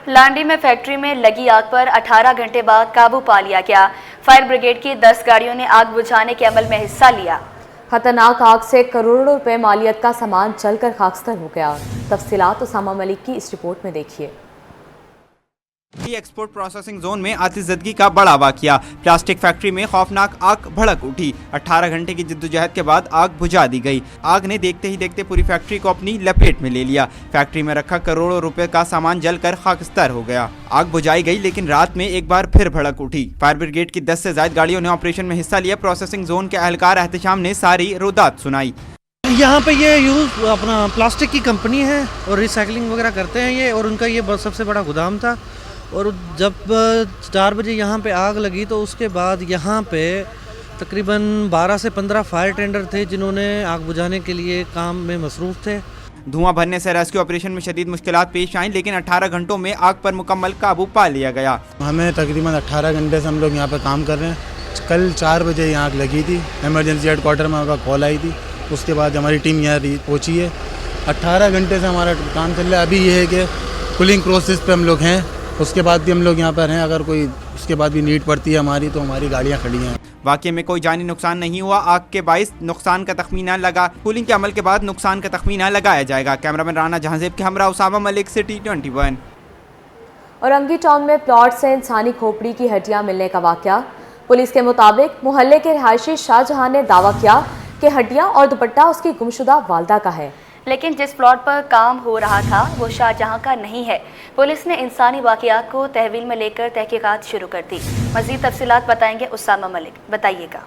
लांडी में फैक्ट्री में लगी आग पर 18 घंटे बाद काबू पा लिया गया। फायर ब्रिगेड की 10 गाड़ियों ने आग बुझाने के अमल में हिस्सा लिया। खतरनाक आग से करोड़ों रुपए मालियत का सामान जलकर खाकस्तर हो गया। तफसीलात उसामा मलिक की इस रिपोर्ट में देखिए। एक्सपोर्ट प्रोसेसिंग जोन में आतिशज़दगी का बड़ा वाकया। प्लास्टिक फैक्ट्री में खौफनाक आग भड़क उठी। 18 घंटे की जिद्दोजहद के बाद आग बुझा दी गई। आग ने देखते ही देखते पूरी फैक्ट्री को अपनी लपेट में ले लिया। फैक्ट्री में रखा करोड़ों रुपए का सामान जलकर खाकस्तर हो गया। आग बुझाई गई लेकिन रात में एक बार फिर भड़क उठी। फायर ब्रिगेड की 10 से ज्यादा गाड़ियों ने ऑपरेशन में हिस्सा लिया। प्रोसेसिंग जोन के एहलकार एहतशाम ने सारी रुदात सुनाई। यहाँ पे ये यूज़ अपना प्लास्टिक की कंपनी है और रिसाइकलिंग वगैरह करते हैं ये, और उनका ये सबसे बड़ा गोदाम था। और जब 4 बजे यहाँ पे आग लगी तो उसके बाद यहाँ पे तकरीबन 12 से 15 फायर टेंडर थे जिन्होंने आग बुझाने के लिए काम में मसरूफ़ थे। धुआं भरने से रेस्क्यू ऑपरेशन में शदीद मुश्किलात पेश आईं, लेकिन 18 घंटों में आग पर मुकम्मल काबू पा लिया गया। हमें तकरीबन 18 घंटे से हम लोग यहाँ पे काम कर रहे हैं। कल 4 बजे यहाँ आग लगी थी। इमरजेंसी हेडक्वार्टर में हमारा कॉल आई थी। उसके बाद हमारी टीम यहाँ पहुँची है। 18 घंटे से हमारा काम चल रहा है। अभी ये है कि कूलिंग प्रोसेस पे हम लोग हैं। उसके बाद भी हम लोग यहाँ पर हैं। अगर कोई उसके बाद भी नीड पड़ती है हमारी तो हमारी गाड़ियाँ खड़ी हैं। वाक़ये में कोई जानी नुकसान नहीं हुआ। आग के बाइस नुकसान का तखमीना लगा। कूलिंग के अमल के बाद नुकसान का तखमीना लगाया जाएगा। कैमरामैन राना जहांजेब के हमरा उसामा मलिक, सिटी 21। औरंगी टाउन में प्लॉट से इंसानी खोपड़ी की हड्डियां मिलने का वाकया। पुलिस के मुताबिक मोहल्ले के रिहायशी शाहजहां ने दावा किया कि हड्डियां और दुपट्टा उसकी गुमशुदा वालदा का है, लेकिन जिस प्लॉट पर काम हो रहा था वो शाहजहां का नहीं है। पुलिस ने इंसानी वाकयात को तहवील में लेकर तहकीकात शुरू कर दी। मज़ीद तफसीलात बताएंगे उसामा मलिक, बताइएगा।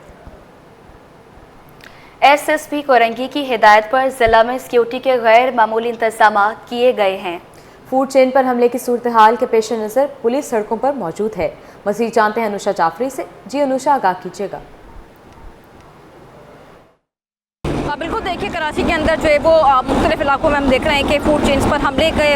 एसएसपी कोरंगी की हिदायत पर जिला में सिक्योरिटी के गैर मामूली इंतजाम किए गए हैं। फूड चेन पर हमले की सूरत हाल के पेश नज़र पुलिस सड़कों पर मौजूद है। मज़ीद जानते हैं अनुषा जाफरी से। जी अनुषा, आगाह कीजिएगा। बिल्कुल, देखिए कराची के अंदर जो है वो मुख्तलिफ इलाकों में हम देख रहे हैं कि फूड चेन्स पर हमले के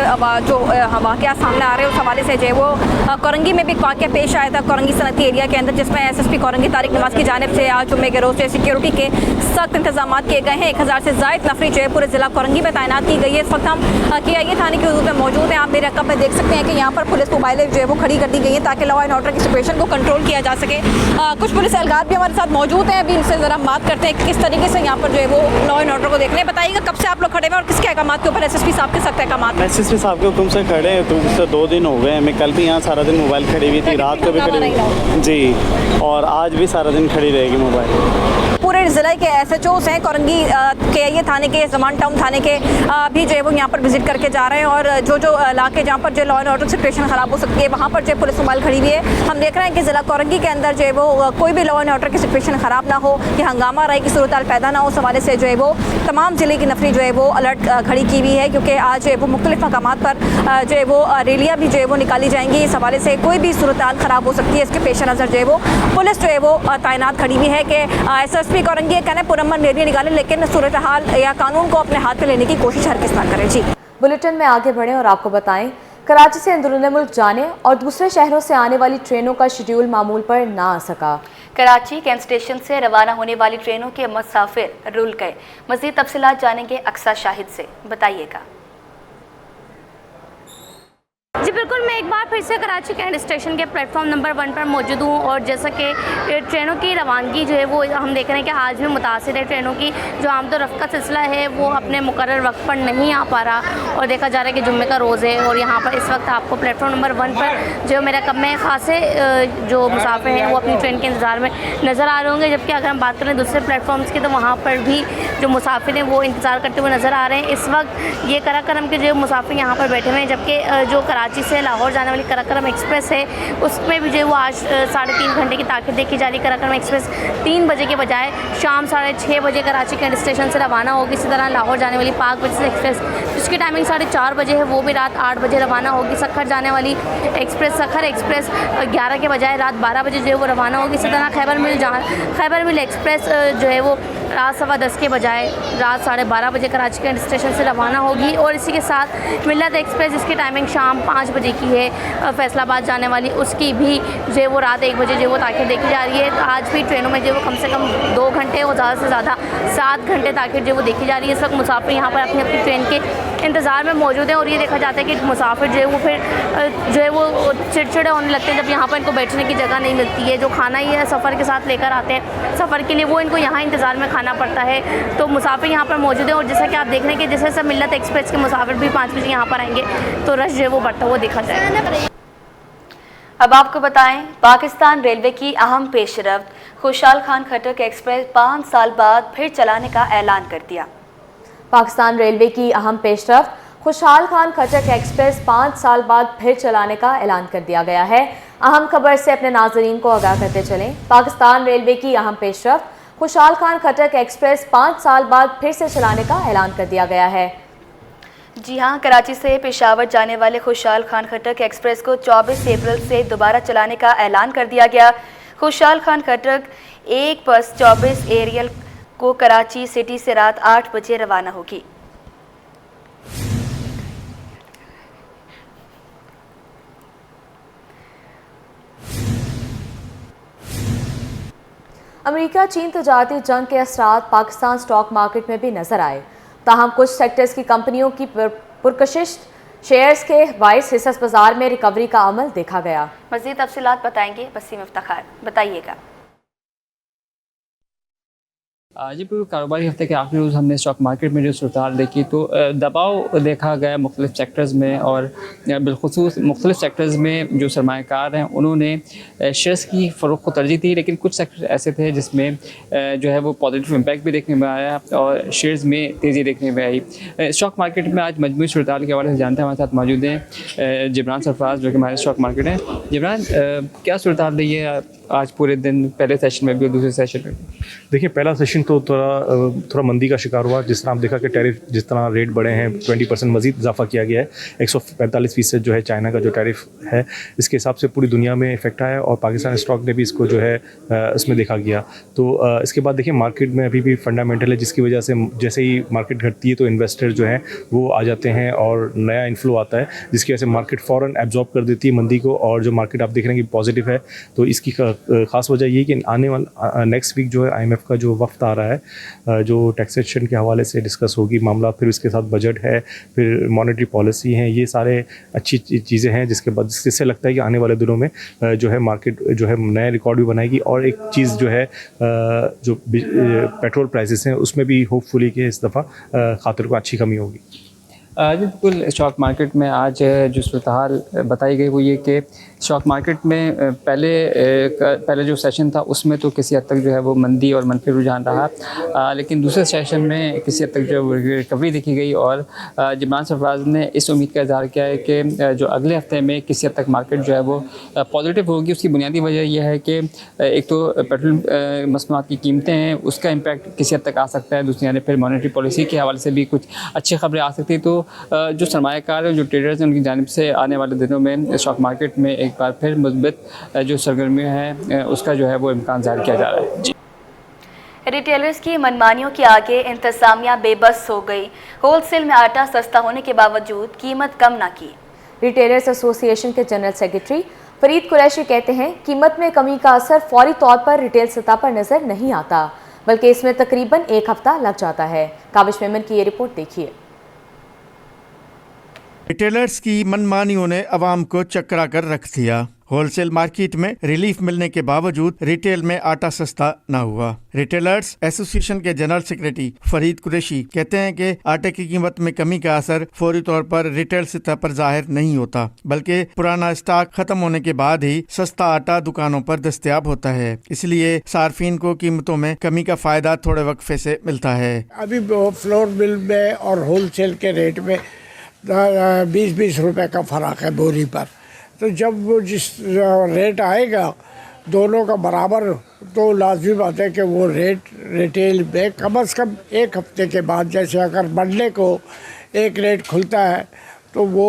जो वाक़या सामने आ रहे हैं उस हवाले से जो है वो कोरंगी में भी एक वाक़या पेश आया था कोरंगी सनती एरिया के अंदर, जिसमें एसएसपी कोरंगी तारिक नवाज की जानिब से आज जुम्मे के रोज़ सिक्योरिटी के सख्त इंतजाम किए गए हैं। 1000 से ज़ायद नफरी जो है पूरे ज़िला कोरंगी में तैनात की गई है। इस वक्त हम KIA थाने की हदूद में मौजूद हैं। आप मेरे रकम में देख सकते हैं कि यहाँ पर पुलिस मोबाइलें जो है वो खड़ी कर दी गई हैं ताकि लॉ एंड ऑर्डर की सिचुएशन को कंट्रोल किया जा सके। कुछ पुलिस एहलकार भी हमारे साथ मौजूद हैं। अभी इनसे ज़रा हम बात करते हैं कि किस तरीके से यहाँ पर जो है वो लॉ एंड ऑर्डर को देखने। बताइएगा कब से आप लोग खड़े हैं और किसके अहकामात के ऊपर एसएसपी साहब के सख्त अहकामात? एसएसपी साहब के हुक्म से खड़े हैं। तो उससे 2 दिन हो गए हैं। मैं कल भी यहाँ सारा दिन मोबाइल खड़ी हुई थी, रात को भी खड़ी हुई जी, और आज भी सारा दिन खड़ी रहेगी मोबाइल। पूरे ज़िले के SHOs हैं कोरंगी KIA थाने के, ज़मान टाउन थाने के भी जो है वो यहाँ पर विजिट करके जा रहे हैं। और जो इलाके जहाँ पर जो लॉ एंड ऑर्डर सिचुएशन ख़राब हो सकती है वहाँ पर जो पुलिस मोबाइल खड़ी हुई है। हम देख रहे हैं कि ज़िला कोरंगी के अंदर जो है वो कोई भी लॉ एंड ऑर्डर की सिचुएशन ख़राब ना हो, कि हंगामा राय की सूरत पैदा ना हो। उस हवाले से जो है वो तमाम ज़िले की नफरी जो है वो अलर्ट खड़ी की हुई है, क्योंकि आज जो है वो मुख्तलिफ मकामात पर जो है वो रैलियाँ भी जो है वो निकाली जाएंगी। इस हवाले से कोई भी सूरत ख़राब हो सकती है, इसके पेश नज़र जो है वो पुलिस जो है वो तैनात खड़ी हुई है कि SSP कोरंगी कहना पुरअमन रैलियाँ निकालें, लेकिन सूरत हाल या कानून को अपने हाथ में लेने की कोशिश हर किस ना करें। जी, बुलेटिन में आगे बढ़ें और आपको बताएं, कराची से अंदरूनी मुल्क जाने और दूसरे शहरों से आने वाली ट्रेनों का शेड्यूल मामूल पर ना आ सका। कराची कैंट स्टेशन से रवाना होने वाली ट्रेनों के मुसाफिर रुल गए। मज़ीद तफसीलात जानेंगे अक्सा शाहिद से, बताइएगा। जी बिल्कुल, मैं एक बार फिर से कराची कैंट स्टेशन के प्लेटफॉर्म नंबर 1 पर मौजूद हूँ और जैसा कि ट्रेनों की रवानगी जो है वो हम देख रहे हैं कि आज भी मुतासिर है। ट्रेनों की जो आमद रफ्त का सिलसिला है वो अपने मुकर्रर वक्त पर नहीं आ पा रहा और देखा जा रहा है कि जुम्मे का रोज़ है और यहाँ पर इस वक्त आपको प्लेटफॉर्म नंबर 1 पर जो मेरा कम में खासे जो मुसाफिर हैं वो अपनी ट्रेन के इंतज़ार में नज़र आ रहे होंगे। जबकि अगर हम बात करें दूसरे प्लेटफॉर्म्स की तो वहाँ पर भी जो मुसाफिर हैं वो इंतज़ार करते हुए नज़र आ रहे हैं। इस वक्त ये कराकरम के जो मुसाफिर यहाँ पर बैठे हुए हैं, जबकि जो कराची से लाहौर जाने वाली कराकरम एक्सप्रेस है उसमें भी जो है वो आज 3.5 घंटे की ताख़ीर देखी जा रही। कराकरम एक्सप्रेस 3 बजे के बजाय शाम 6:30 बजे कराची कैंट स्टेशन से रवाना होगी। इसी तरह लाहौर जाने वाली पाक बस एक्सप्रेस जिसकी टाइमिंग 4:30 बजे है वो भी रात 8 बजे रवाना होगी। सखर जाने वाली सखर एक्सप्रेस 11 के बजाय रात 12 बजे जो है वो रवाना होगी। इसी तरह खैबर मिल एक्सप्रेस जो है वो रात 10:15 के बजाय रात 12:30 बजे कराची कैंट स्टेशन से रवाना होगी। और इसी के साथ मिल्लत एक्सप्रेस जिसकी टाइमिंग शाम 5 बजे की है फैसलाबाद जाने वाली, उसकी भी जो है वो रात 1 बजे जो है वो ताख़ीर देखी जा रही है। तो आज भी ट्रेनों में जो है वो कम से कम 2 घंटे और ज़्यादा से ज़्यादा 7 घंटे ताख़ीर जो है वो देखी जा रही है। इस वक्त मुसाफिर यहाँ पर अपनी अपनी ट्रेन के इंतज़ार में मौजूद हैं और ये देखा जाता है कि मुसाफिर जो है वो फिर जो है वो चिड़चिड़े होने लगते हैं जब यहाँ पर इनको बैठने की जगह नहीं मिलती है। जो खाना ये सफ़र के साथ लेकर आते हैं सफ़र के लिए, वो इनको यहाँ इंतज़ार में खाना पड़ता है। तो मुसाफिर यहाँ पर मौजूद हैं और जैसा कि आप देख रहे हैं कि जैसे सब मिल्लत एक्सप्रेस के मुसाफिर भी 5 बजे यहाँ पर आएंगे तो रश जो है वो बढ़ता हुआ देखा जाएगा। अब आपको बताएं, पाकिस्तान रेलवे की अहम पेशरफ्त खुशहाल खान खट्टर एक्सप्रेस 5 साल बाद फिर चलाने का ऐलान कर दिया। पाकिस्तान रेलवे की अहम पेशरफ्त खुशहाल खान खट्टर एक्सप्रेस 5 साल बाद फिर चलाने का ऐलान कर दिया गया है। अहम खबर से अपने नाजरीन को आगाह करते चलें। पाकिस्तान रेलवे की अहम पेशरफ्त खुशहाल खान खट्टर एक्सप्रेस 5 साल बाद फिर से चलाने का ऐलान कर दिया गया है। जी हां, कराची से पेशावर जाने वाले खुशहाल खान खट्टर एक्सप्रेस को 24 अप्रैल से दोबारा चलाने का ऐलान कर दिया गया। खुशहाल खान खट्टर एक बस 24 अप्रैल को कराची सिटी से रात 8 बजे रवाना होगी। अमेरिका चीन तजारती जंग के असरात पाकिस्तान स्टॉक मार्केट में भी नजर आए। ताहम कुछ सेक्टर्स की कंपनियों की पुरकशिश शेयर्स के बाइस हिस्सा बाजार में रिकवरी का अमल देखा गया। मज़ीद तफसीलात बताएंगे वसीम इफ्तिखार, बताइएगा। जी पूरे कारोबारी हफ्ते के आखिरी रोज़ हमने स्टॉक मार्केट में जो सूरत देखी तो दबाव देखा गया मुख्तलिफ सेक्टर्स में और बिलखुसूस मुख्तलिफ सेक्टर्स में जो सरमायाकार हैं उन्होंने शेयर्स की फ़रोख्त को तरजीह दी, लेकिन कुछ सेक्टर ऐसे थे जिसमें जो है वो पॉजिटिव इम्पैक्ट भी देखने में आया और शेयर्स में तेज़ी देखने में आई। स्टॉक मार्केट में आज मजमूई सूरत के हवाले से जानते हैं, हमारे साथ मौजूद हैं जिब्रान सरफराज जो कि हमारे स्टॉक मार्केट हैं। जिब्रान, क्या सूरत रही है आज पूरे दिन, पहले सेशन में भी और दूसरे सेशन में भी? देखिए, पहला सेशन तो थोड़ा मंदी का शिकार हुआ। जिस तरह आप देखा कि टैरिफ जिस तरह रेट बढ़े हैं 20% मजीद इजाफा किया गया है। 145% जो है चाइना का जो टैरिफ है इसके हिसाब से पूरी दुनिया में इफेक्ट आया और पाकिस्तान स्टॉक ने भी इसको जो है इसमें देखा गया। तो इसके बाद देखिए मार्केट में अभी भी फंडामेंटल है जिसकी वजह से जैसे ही मार्केट घटती है तो इन्वेस्टर जो हैं वो आ जाते हैं और नया इन्फ्लो आता है जिसकी वजह से मार्केट फ़ौरन एब्जॉर्ब कर देती है मंदी को। और जो मार्केट आप देख रहे हैं कि पॉजिटिव है, तो इसकी ख़ास वजह ये कि आने वाला नेक्स्ट वीक जो है IMF का जो वफ्त आ रहा है जो टैक्सेशन के हवाले से डिस्कस होगी मामला, फिर उसके साथ बजट है, फिर मॉनेटरी पॉलिसी हैं, ये सारे अच्छी चीज़ें हैं जिसके बाद जिससे लगता है कि आने वाले दिनों में जो है मार्केट जो है नया रिकॉर्ड भी बनाएगी। और एक चीज़ जो है जो पेट्रोल प्राइसेस हैं उसमें भी होपफुली कि इस दफ़ा खातिर को अच्छी कमी होगी। जी बिल्कुल, स्टॉक मार्केट में आज जो सूरत बताई गई वो ये कि स्टॉक मार्केट में पहले जो सेशन था उसमें तो किसी हद तक जो है वो मंदी और मनफी रुझान रहा, लेकिन दूसरे सेशन में किसी हद तक जो रिकवरी देखी गई और जिब्रान सरफराज ने इस उम्मीद का इज़हार किया है कि जो अगले हफ्ते में किसी हद तक मार्केट जो है वो पॉजिटिव होगी। उसकी बुनियादी वजह यह है कि एक तो पेट्रोल मसनूआत की कीमतें हैं उसका इम्पैक्ट किसी हद तक आ सकता है, दूसरी जाने फिर मॉनेटरी पॉलिसी के हवाले से भी कुछ अच्छी खबरें आ सकती है। तो जो सरमायाकार हैं जो ट्रेडर्स हैं उनकी जानिब से आने वाले दिनों में स्टॉक मार्केट में एक बार फिर मुस्बत जो सरगर्मियाँ हैं उसका जो है वो इम्कान ज़ाहिर किया जा रहा है। जी, रिटेलर्स की मनमानियों के आगे इंतजामिया बेबस हो गई। होलसेल में आटा सस्ता होने के बावजूद कीमत कम ना की। रिटेलर्स एसोसिएशन के जनरल सेक्रेटरी फरीद कुरैशी कहते हैं कीमत में कमी का असर फौरी तौर पर रिटेल सतह पर नजर नहीं आता, बल्कि इसमें तकरीबन 1 हफ्ता लग जाता है। काबिश मेमन की ये रिपोर्ट देखिए। रिटेलर्स की मनमानियों ने अवाम को चकरा कर रख दिया। होलसेल मार्केट में रिलीफ मिलने के बावजूद रिटेल में आटा सस्ता न हुआ। रिटेलर्स एसोसिएशन के जनरल सेक्रेटरी फरीद कुरैशी कहते हैं कि आटे की कीमत में कमी का असर फौरी तौर पर रिटेल सतह पर जाहिर नहीं होता, बल्कि पुराना स्टॉक खत्म होने के बाद ही सस्ता आटा दुकानों पर दस्तयाब होता है। इसलिए सार्फिन को कीमतों में कमी का फायदा थोड़े वक्फे से मिलता है। अभी फ्लोर बिल में और होलसेल के रेट में 20-20 रुपए का फ़र्क है बोरी पर। तो जब वो जिस रेट आएगा दोनों का बराबर, तो लाजमी बात है कि वो रेट रिटेल में कम से कम 1 हफ्ते के बाद, जैसे अगर मंडे को एक रेट खुलता है तो वो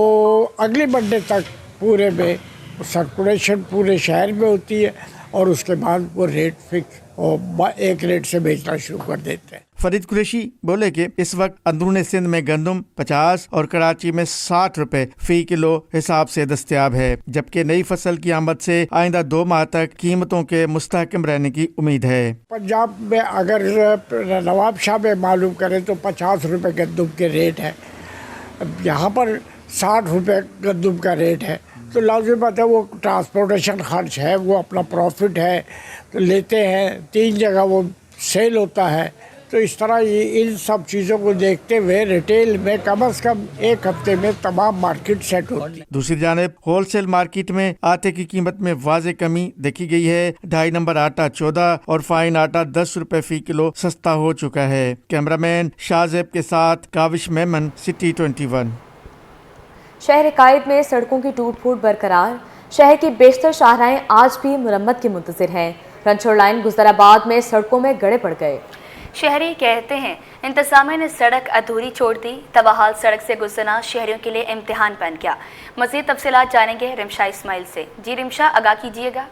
अगली मंडे तक पूरे में सर्कुलेशन पूरे शहर में होती है और उसके बाद वो रेट फिक्स और एक रेट से बेचना शुरू कर देते हैं। फरीद कुरैशी बोले कि इस वक्त अंदरूनी सिंध में गंदम 50 और कराची में 60 रुपए फी किलो हिसाब से दस्तयाब है, जबकि नई फसल की आमद से आइंदा 2 माह तक कीमतों के मुस्तहकम रहने की उम्मीद है। पंजाब में अगर नवाब शाह में मालूम करें तो 50 रुपए गंदम के रेट है, अब यहाँ पर 60 रुपये गंदम का रेट है, तो लाजिम बात है वो ट्रांसपोर्टेशन खर्च है, वो अपना प्रॉफिट है, तो लेते हैं। 3 जगह वो सेल होता है, तो इस तरह ये इन सब चीज़ों को देखते हुए रिटेल में कम से कम 1 हफ्ते में तमाम मार्केट सेट होती है। दूसरी जानिब होलसेल मार्केट में आटे की कीमत में वाज़ेह कमी देखी गई है। 2.5 नंबर आटा 14 और फाइन आटा 10 रुपए फी किलो सस्ता हो चुका है। कैमरामैन शाहजेब के साथ काविश मेमन, सिटी 21। शहर कायद में सड़कों की टूट फूट बरकरार। शहर की बेशतर शाहराएं आज भी मुरम्मत के मुंतज़िर हैं। रनछोड़ लाइन गुजराबाद में सड़कों में गड़े पड़ गए। शहरी कहते हैं इंतजामिया ने सड़क अधूरी छोड़ दी। तवाहाल सड़क से गुजरना शहरियों के लिए इम्तिहान बन गया। मज़ीद तफसीलात जानेंगे रिमशा इस्माइल से। जी रिमशा, आगाह कीजिएगा।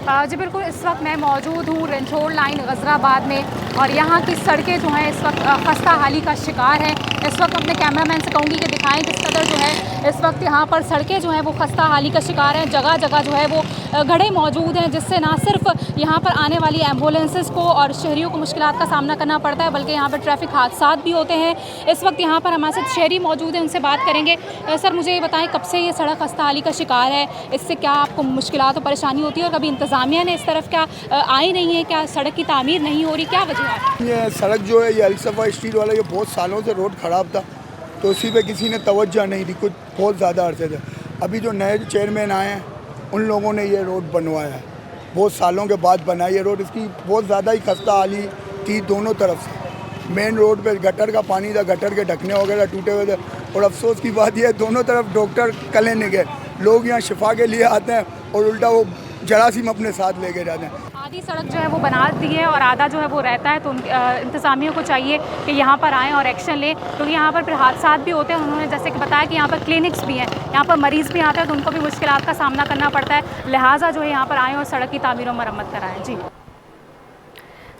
जी बिल्कुल, इस वक्त मैं मौजूद हूँ रनछोड़ लाइन गजराबाद में और यहाँ की सड़कें जो हैं इस वक्त खस्ता हाली का शिकार हैं। इस वक्त अपने कैमरामैन से कहूँगी कि दिखाएं किस कदर जो है इस वक्त यहाँ पर सड़कें जो हैं वो खस्ता हाली का शिकार हैं। जगह जगह जो है वो गड्ढे मौजूद हैं, जिससे ना सिर्फ यहाँ पर आने वाली एम्बुलेंसेस को और शहरियों को मुश्किलात का सामना करना पड़ता है, बल्कि यहाँ पर ट्रैफिक हादसा भी होते हैं। इस वक्त यहाँ पर हमारे साथ शहरी मौजूद हैं, उनसे बात करेंगे। सर, मुझे ये बताएं, कब से ये सड़क खस्ता हाली का शिकार है? इससे क्या आपको मुश्किलात और परेशानी होती है? और कभी इंतजामिया ने इस तरफ क्या आई नहीं है? क्या सड़क की तामीर नहीं हो रही? क्या वजह है? ये सड़क जो है, ये अलसफा स्ट्रीट वाला, ये बहुत सालों से रोड ख़राब था, तो उसी पे किसी ने तवज्जो नहीं दी, कुछ बहुत ज़्यादा अरसे से। अभी जो नए चेयरमैन आए हैं उन लोगों ने ये रोड बनवाया है, बहुत सालों के बाद बनाई ये रोड। इसकी बहुत ज़्यादा ही खस्ता हाली थी दोनों तरफ से। मेन रोड पे गटर का पानी था, गटर के ढकने वगैरह टूटे हुए थे, और अफसोस की बात यह है दोनों तरफ डॉक्टर कले नहीं गए। लोग यहाँ शिफा के लिए आते हैं और उल्टा वो जरासीम अपने साथ लेके जाते हैं। आधी सड़क जो है वो बना दी है और आधा जो है वो रहता है, तो इंतज़ामिया को चाहिए कि यहाँ पर आएँ और एक्शन लें, क्योंकि यहाँ पर फिर हादसा भी होते हैं। उन्होंने जैसे कि बताया कि यहाँ पर क्लिनिक्स भी हैं, यहाँ पर मरीज़ भी आते हैं, तो उनको भी मुश्किलात का सामना करना पड़ता है। लिहाजा जो है यहाँ पर आएँ और सड़क की तामीर और मरम्मत कराएँ। जी।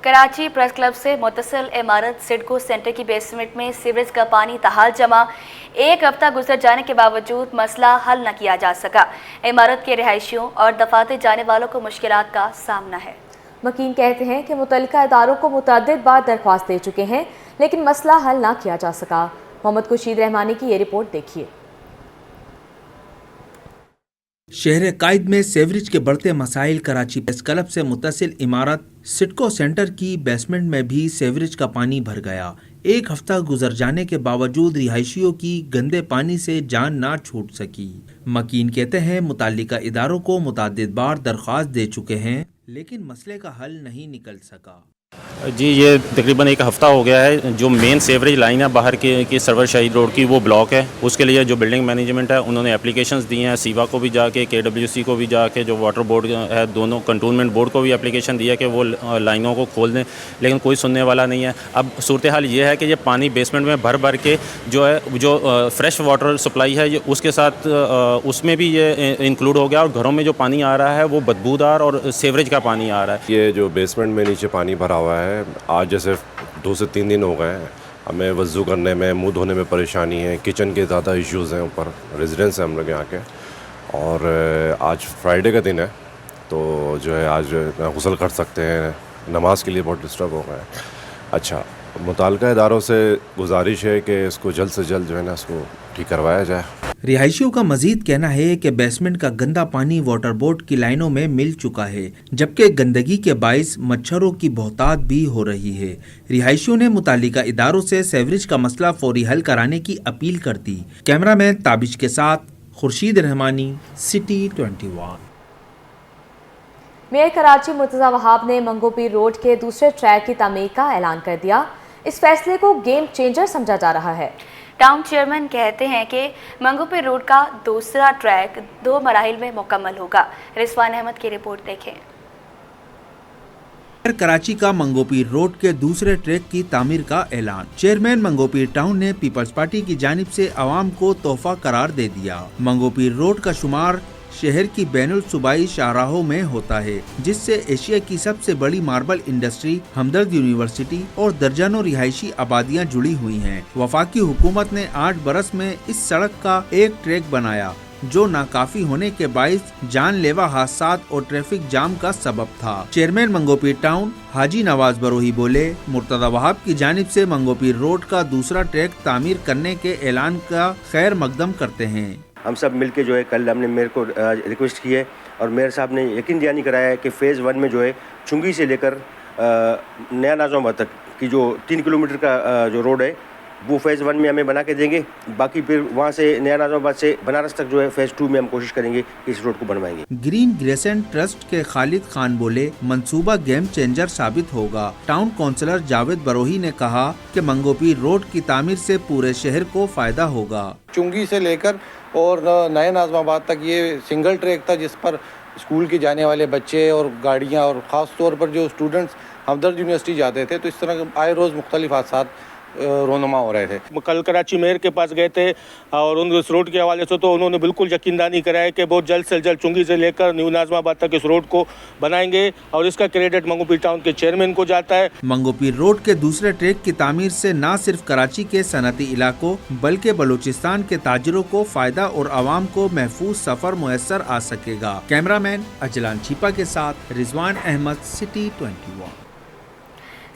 कराची प्रेस क्लब से मुत्तसिल इमारत सिडको सेंटर की बेसमेंट में सीवरेज का पानी ताहाल जमा। 1 हफ्ता गुजर जाने के बावजूद मसला हल न किया जा सका। इमारत के रिहायशियों और दफातर जाने वालों को मुश्किलात का सामना है। मकीन कहते हैं कि मुतल्लिका इदारों को मुतअद्दिद बार दरख्वास्त दे चुके हैं, लेकिन मसला हल ना किया जा सका। मोहम्मद खुर्शीद रहमानी की ये रिपोर्ट देखिए। शहर कायद में सेवरेज के बढ़ते मसाइल। कराची प्रेस क्लब से मुत्तसिल इमारत सिडको सेंटर की बेसमेंट में भी सेवरेज का पानी भर गया। 1 हफ्ता गुजर जाने के बावजूद रिहायशियों की गंदे पानी से जान ना छूट सकी। मकीन कहते हैं मुताल्लिका इदारों को मुतअद्दिद बार दरख्वास्त दे चुके हैं, लेकिन मसले का हल नहीं निकल सका। जी, ये तकरीबन 1 हफ़्ता हो गया है। जो मेन सेवरेज लाइन है बाहर की सरवर शहीद रोड की, वो ब्लॉक है। उसके लिए जो बिल्डिंग मैनेजमेंट है उन्होंने एप्लीकेशंस दी हैं, सीवा को भी जाके, KWC को भी जाके, जो वाटर बोर्ड है, दोनों कंटोनमेंट बोर्ड को भी एप्लीकेशन दिया कि वो लाइनों को खोल दें, लेकिन कोई सुनने वाला नहीं है। अब सूरत हाल ये है कि ये पानी बेसमेंट में भर भर के जो फ्रेश वाटर सप्लाई है ये उसके साथ उसमें भी ये इंक्लूड हो गया, और घरों में जो पानी आ रहा है वो बदबूदार और सेवरेज का पानी आ रहा है। ये जो बेसमेंट में नीचे पानी भरा हुआ है, आज जैसे 2 से 3 दिन हो गए हैं, हमें वज़ू करने में, मुंह धोने में परेशानी है। किचन के ज़्यादा इश्यूज़ हैं, ऊपर रेजिडेंस है हम लोग यहाँ के, और आज फ्राइडे का दिन है, तो जो है आज गुस्ल कर सकते हैं, नमाज के लिए बहुत डिस्टर्ब हो गए। अच्छा, मुताल्लिका इदारों से गुजारिश है कि इसको जल्द से जल्द जो है ना इसको ठीक करवाया जाए। रिहायशियों का मजीद कहना है कि बेसमेंट का गंदा पानी वाटर बोर्ड की लाइनों में मिल चुका है, जबकि गंदगी के बाइस मच्छरों की बहुतात भी हो रही है। रिहायशियों ने मुताल्लिका इदारों से सेवरेज का मसला फौरी हल कराने की अपील कर दी। कैमरामैन ताबिश के साथ खुर्शीद रहमानी, सिटी 21। मेयर कराची मुर्तज़ा वहाब ने मंगोपीर रोड के दूसरे ट्रैक की तामीर का ऐलान कर दिया। इस फैसले को गेम चेंजर समझा जा रहा है। टाउन चेयरमैन कहते हैं कि मंगोपीर रोड का दूसरा ट्रैक 2 मराहिल में मुकम्मल होगा। रिजवान अहमद की रिपोर्ट देखें। कराची का मंगोपीर रोड के दूसरे ट्रैक की तामीर का ऐलान। चेयरमैन मंगोपीर टाउन ने पीपल्स पार्टी की जानिब से आवाम को तोहफा करार दे दिया। मंगोपीर रोड का शुमार शहर की बैनुल सूबाई शाहराहों में होता है, जिससे एशिया की सबसे बड़ी मार्बल इंडस्ट्री, हमदर्द यूनिवर्सिटी और दर्जनों रिहायशी आबादियां जुड़ी हुई हैं। वफाकी हुकूमत ने 8 बरस में इस सड़क का एक ट्रैक बनाया जो नाकाफी होने के बाइस जानलेवा हादसात और ट्रैफिक जाम का सबब था। चेयरमैन मंगोपीर टाउन हाजी नवाज बरोही बोले, मुर्तदा वहाब की जानिब से मंगोपीर रोड का दूसरा ट्रैक तामीर करने के ऐलान का खैर मकदम करते हैं। हम सब मिलके जो है कल हमने मेयर को रिक्वेस्ट की है और मेयर साहब ने यकीन दहानी कराया है कि फ़ेज़ 1 में जो है चुंगी से लेकर नया नाज़ाबाद तक की जो 3 किलोमीटर का जो रोड है वो फ़ेज़ 1 में हमें बना के देंगे। बाकी फिर वहाँ से नया नाज़ाबाद से बनारस तक जो है फ़ेज़ 2 में हम कोशिश करेंगे कि इस रोड को बनवाएंगे। ग्रीन ग्रेसेंट ट्रस्ट के खालिद खान बोले, मंसूबा गेम चेंजर साबित होगा। टाउन काउंसलर जावेद बरोही ने कहा कि मंगोपीर रोड की तामीर से पूरे शहर को फायदा होगा। चुंगी से लेकर और नए नाज़माबाद तक ये सिंगल ट्रैक था जिस पर स्कूल के जाने वाले बच्चे और गाड़ियाँ और ख़ास तौर पर जो स्टूडेंट्स हमदर्द यूनिवर्सिटी जाते थे तो इस तरह आए रोज़ मुख्तलिफ हादसात रोनुमा हो रहे थे। कल कराची मेयर के पास गए थे और उन इस रोड के हवाले से तो उन्होंने बिल्कुल यकीनदानी कराया कि बहुत जल्द से जल्द चुंगी से लेकर न्यू नाज़माबाद तक इस रोड को बनाएंगे और इसका क्रेडिट मंगोपीर टाउन के चेयरमैन को जाता है। मंगोपीर रोड के दूसरे ट्रैक की तामीर से न सिर्फ कराची के सनती इलाकों बल्कि बलूचिस्तान के ताजिरों को फायदा और आवाम को महफूज सफर मुयसर आ सकेगा। कैमरामैन अजलान छिपा के साथ रिजवान अहमद, सिटी 21।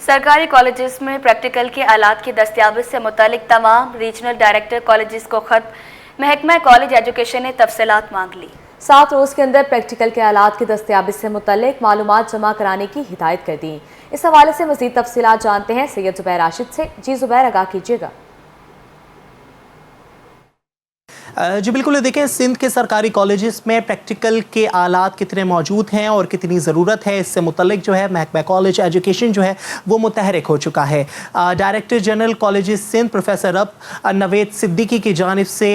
सरकारी कॉलेजेस में प्रैक्टिकल के आलात की दस्तयाबी से मुतालिक तमाम रीजनल डायरेक्टर कॉलेजेस को खत महकमा कॉलेज एजुकेशन ने तफसीलात मांग ली। 7 रोज़ के अंदर प्रैक्टिकल के आलात की दस्तयाबी से मुतालिक मालूमात जमा कराने की हिदायत कर दी। इस हवाले से मज़ीद तफसीलात जानते हैं सैयद ज़ुबैर राशिद से। जी ज़ुबैर, आगाह कीजिएगा। जी बिल्कुल, देखें सिंध के सरकारी कॉलेजेस में प्रैक्टिकल के आलात कितने मौजूद हैं और कितनी ज़रूरत है, इससे मुतल्लिक जो है महकमा कॉलेज एजुकेशन जो है वो मुतहरिक हो चुका है। Director general colleges Sindh professor Rab Naveed Siddiqui की जानिब से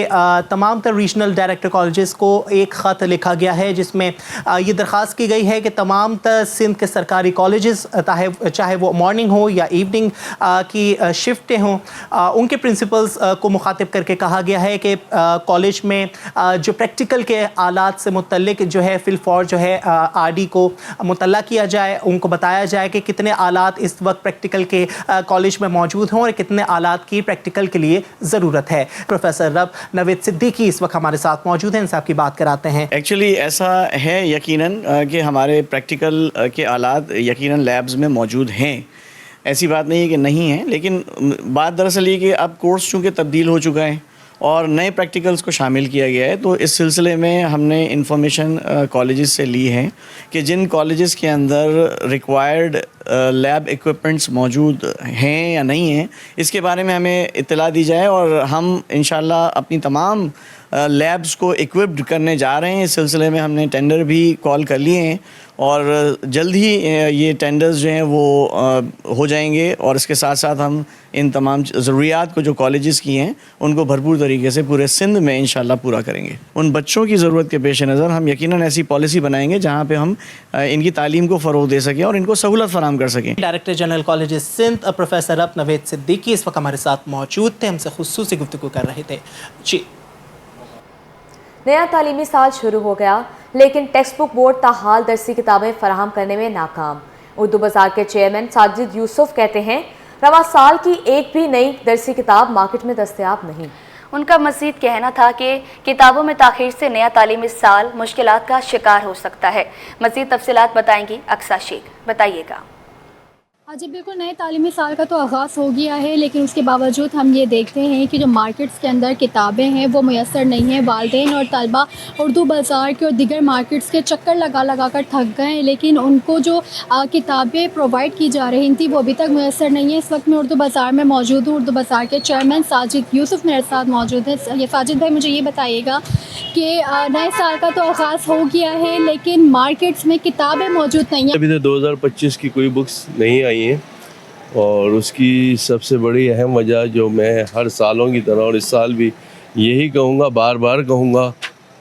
तमाम तर रीजनल डायरेक्टर कॉलेजेस को एक ख़त लिखा गया है जिसमें ये दरख्वास्त की गई है कि तमाम तर सिंध के सरकारी कॉलेजेस चाहे वो मॉर्निंग हो या इवनिंग की शिफ्टें हों, उनके प्रिंसिपल्स को मुखातिब करके कहा गया है कि कॉलेज में जो प्रैक्टिकल के आलात से मुतल्लिक जो है फिलफौर जो है आरडी को मुतल्ला किया जाए, उनको बताया जाए कि कितने आलात इस वक्त प्रैक्टिकल के कॉलेज में मौजूद हों और कितने आलात की प्रैक्टिकल के लिए ज़रूरत है। प्रोफेसर रब नवेद सिद्दीकी इस वक्त हमारे साथ मौजूद हैं, इनसे आपकी बात कराते हैं। एक्चुअली ऐसा है यकीनन कि हमारे प्रैक्टिकल के आलात यकीनन लैब्स में मौजूद हैं, ऐसी बात नहीं है कि नहीं है, लेकिन बात दरअसल ये कि अब कोर्स चूँकि तब्दील हो चुका है और नए प्रैक्टिकल्स को शामिल किया गया है, तो इस सिलसिले में हमने इंफॉर्मेशन कॉलेजेस से ली है कि जिन कॉलेजेस के अंदर रिक्वायर्ड लैब इक्विपमेंट्स मौजूद हैं या नहीं हैं, इसके बारे में हमें इत्तला दी जाए और हम इंशाल्लाह अपनी तमाम लैब्स को इक्विप्ड करने जा रहे हैं। इस सिलसिले में हमने टेंडर भी कॉल कर लिए हैं और जल्द ही ये टेंडर्स जो हैं वो हो जाएंगे और इसके साथ साथ हम इन तमाम ज़रूरियात को जो कॉलेजेस की हैं उनको भरपूर तरीके से पूरे सिंध में इंशाल्लाह पूरा करेंगे। उन बच्चों की ज़रूरत के पेश नज़र हम यकीनन ऐसी पॉलिसी बनाएंगे जहाँ पे हम इनकी तालीम को फ़रोग़ दे सकें और इनको सहूलत फराहम कर सकें। Director general college Sindh professor Rab Naveed Siddiqui इस वक्त हमारे साथ मौजूद थे, हमसे खुसूसी गुफ्तगू कर रहे थे। जी, नया तालीमी साल शुरू हो गया लेकिन टेक्स्ट बुक बोर्ड ताहाल दरसी किताबें फराहम करने में नाकाम। उर्दू बाज़ार के चेयरमैन साजिद यूसुफ कहते हैं रवा साल की एक भी नई दरसी किताब मार्केट में दस्तयाब नहीं। उनका मज़ीद कहना था कि किताबों में ताख़ीर से नया तालीमी साल मुश्किलात का शिकार हो सकता है। मज़ीद तफसीलात बताएंगी अक्सा शेख, बताइएगा। हाँ जी बिल्कुल, नए तालीमी साल का तो आगाज़ हो गया है लेकिन उसके बावजूद हम ये देखते हैं कि जो मार्केट्स के अंदर किताबें हैं वो मैसर नहीं हैं। वालिदैन और तलबा उर्दू बाज़ार के और दीगर मार्केट्स के चक्कर लगा लगा कर थक गए हैं, लेकिन उनको जो किताबें प्रोवाइड की जा रही थी वो अभी तक मैसर नहीं है। इस वक्त मैं उर्दू बाज़ार में मौजूद हूँ। उर्दू बाज़ार के चेयरमैन साजिद यूसुफ मेरे साथ मौजूद हैं। ये साजिद भाई, मुझे ये बताइएगा कि नए साल का तो आगाज़ हो गया है लेकिन मार्केट्स में किताबें मौजूद नहीं हैं। अभी तो 2025 की कोई बुक्स नहीं आई हैं और उसकी सबसे बड़ी अहम वजह जो मैं हर सालों की तरह और इस साल भी यही कहूँगा, बार बार कहूँगा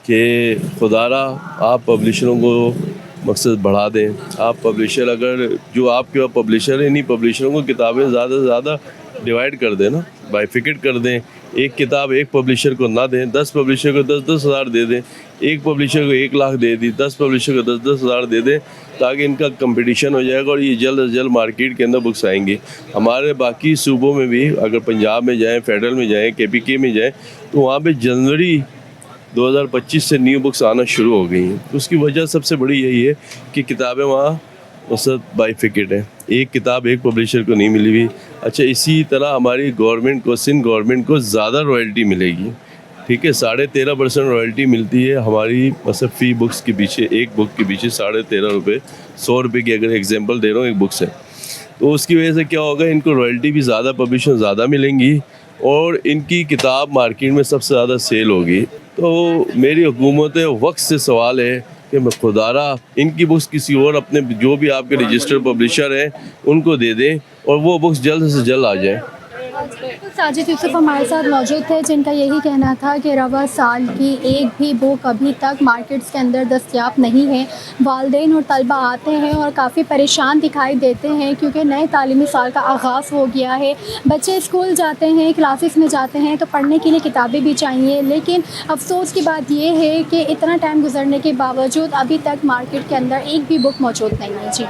कि खुदारा आप पब्लिशरों को मकसद बढ़ा दें। आप पब्लिशर अगर जो आपके पास पब्लिशर है, इन्हीं पब्लिशरों को किताबें ज़्यादा से ज़्यादा डिवाइड कर दें ना, बाइफिकेट कर दें। एक किताब एक पब्लिशर को ना दें, 10 पब्लिशर को 10-10 हज़ार दे दें, एक पब्लिशर को 1 लाख दे दी, 10 पब्लिशर को 10-10 हज़ार दे दें, ताकि इनका कंपटीशन हो जाएगा और ये जल्द से जल्द मार्केट के अंदर बुक्स आएंगी। हमारे बाकी सूबों में भी अगर पंजाब में जाएं, फेडरल में जाएं, KPK में जाएं, तो वहाँ पे जनवरी 2025 से न्यू बुक्स आना शुरू हो गई हैं। तो उसकी वजह सबसे बड़ी यही है कि किताबें वहाँ औसत बाइफिकेट है, एक किताब एक पब्लिशर को नहीं मिली हुई। अच्छा, इसी तरह हमारी गवर्नमेंट को, सिंध गवर्नमेंट को ज़्यादा रॉयल्टी मिलेगी, ठीक है, 13.5% रॉयल्टी मिलती है हमारी, मतलब फ़ी बुक्स के पीछे, एक बुक के पीछे 13.5 रुपये, 100 रुपये की अगर एग्जाम्पल दे रहा हूँ एक बुक से। तो उसकी वजह से क्या होगा, इनको रॉयल्टी भी ज़्यादा, पब्लिशर ज़्यादा मिलेंगी और इनकी किताब मार्केट में सबसे ज़्यादा सेल होगी। तो मेरी हुकूमत वक्त से सवाल है कि मैं खुदारा इनकी बुक्स किसी और अपने जो भी आपके रजिस्टर्ड पब्लिशर हैं उनको दे दें और वो बुक्स जल्द से जल्द आ जाएं। साजिद यूसुफ हमारे साथ मौजूद थे, जिनका यही कहना था कि रवा साल की एक भी बुक अभी तक मार्केट्स के अंदर दस्तयाब नहीं है। वालिदैन और तलबा आते हैं और काफ़ी परेशान दिखाई देते हैं क्योंकि नए तालीमी साल का आगाज़ हो गया है। बच्चे स्कूल जाते हैं, क्लासेस में जाते हैं तो पढ़ने के लिए किताबें भी चाहिए, लेकिन अफसोस की बात यह है कि इतना टाइम गुजरने के बावजूद अभी तक मार्केट के अंदर एक भी बुक मौजूद नहीं है। जी।